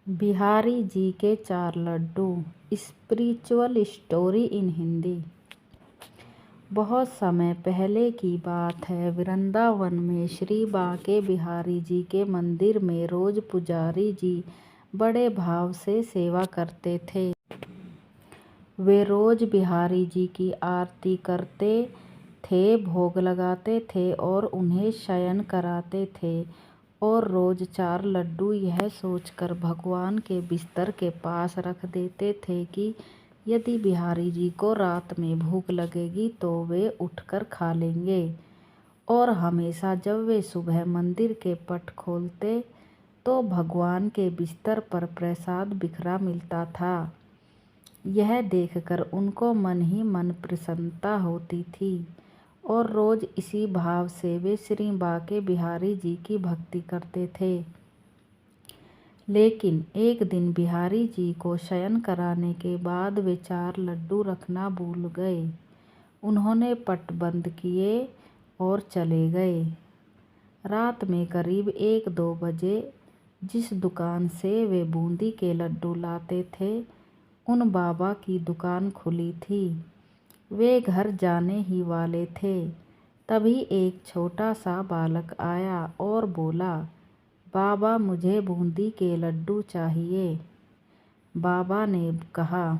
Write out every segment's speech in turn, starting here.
बिहारी जी के 4 लड्डू। Spiritual story in Hindi. बहुत समय पहले की बात है। वृंदावन में श्री बांके बिहारी जी के मंदिर में रोज पुजारी जी बड़े भाव से सेवा करते थे। वे रोज बिहारी जी की आरती करते थे, भोग लगाते थे और उन्हें शयन कराते थे और रोज 4 लड्डू यह सोचकर भगवान के बिस्तर के पास रख देते थे कि यदि बिहारी जी को रात में भूख लगेगी तो वे उठकर खा लेंगे। और हमेशा जब वे सुबह मंदिर के पट खोलते तो भगवान के बिस्तर पर प्रसाद बिखरा मिलता था। यह देखकर उनको मन ही मन प्रसन्नता होती थी और रोज इसी भाव से वे श्री बांके बिहारी जी की भक्ति करते थे। लेकिन एक दिन बिहारी जी को शयन कराने के बाद वे 4 लड्डू रखना भूल गए। उन्होंने पट बंद किए और चले गए। रात में करीब 1-2 बजे जिस दुकान से वे बूंदी के लड्डू लाते थे उन बाबा की दुकान खुली थी। वे घर जाने ही वाले थे, तभी एक छोटा सा बालक आया और बोला, बाबा मुझे बूंदी के लड्डू चाहिए। बाबा ने कहा,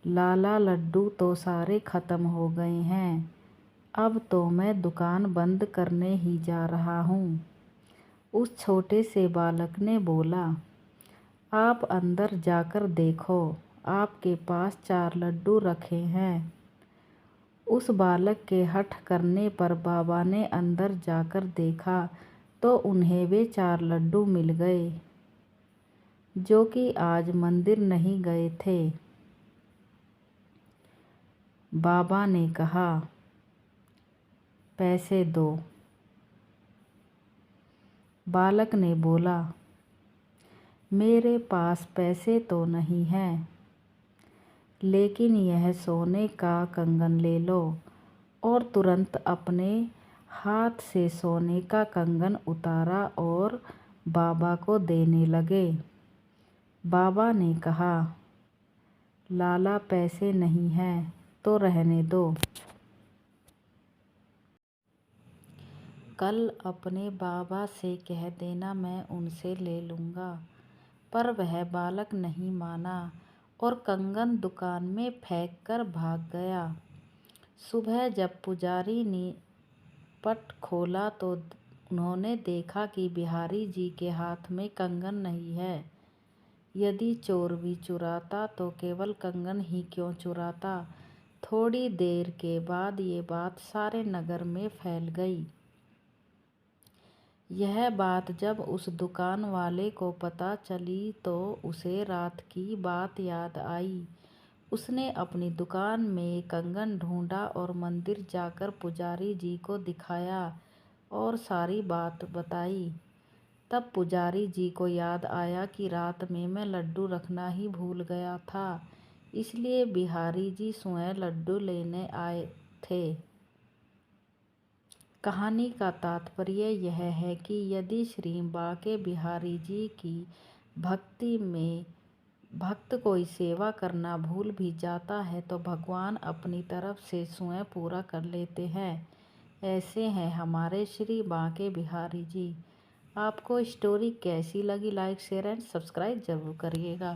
लाला लड्डू तो सारे खत्म हो गए हैं, अब तो मैं दुकान बंद करने ही जा रहा हूँ। उस छोटे से बालक ने बोला, आप अंदर जाकर देखो, आपके पास 4 लड्डू रखे हैं। उस बालक के हठ करने पर बाबा ने अंदर जाकर देखा तो उन्हें वे 4 लड्डू मिल गए, जो कि आज मंदिर नहीं गए थे। बाबा ने कहा, पैसे दो। बालक ने बोला, मेरे पास पैसे तो नहीं हैं, लेकिन यह सोने का कंगन ले लो। और तुरंत अपने हाथ से सोने का कंगन उतारा और बाबा को देने लगे। बाबा ने कहा, लाला पैसे नहीं हैं तो रहने दो, कल अपने बाबा से कह देना, मैं उनसे ले लूँगा। पर वह बालक नहीं माना और कंगन दुकान में फेंक कर भाग गया। सुबह जब पुजारी ने पट खोला तो उन्होंने देखा कि बिहारी जी के हाथ में कंगन नहीं है। यदि चोर भी चुराता तो केवल कंगन ही क्यों चुराता। थोड़ी देर के बाद ये बात सारे नगर में फैल गई। यह बात जब उस दुकान वाले को पता चली तो उसे रात की बात याद आई। उसने अपनी दुकान में कंगन ढूंढा और मंदिर जाकर पुजारी जी को दिखाया और सारी बात बताई। तब पुजारी जी को याद आया कि रात में मैं लड्डू रखना ही भूल गया था, इसलिए बिहारी जी स्वयं लड्डू लेने आए थे। कहानी का तात्पर्य यह है कि यदि श्री बांके बिहारी जी की भक्ति में भक्त कोई सेवा करना भूल भी जाता है तो भगवान अपनी तरफ से स्वयं पूरा कर लेते हैं। ऐसे हैं हमारे श्री बांके बिहारी जी। आपको स्टोरी कैसी लगी? लाइक, शेयर एंड सब्सक्राइब जरूर करिएगा।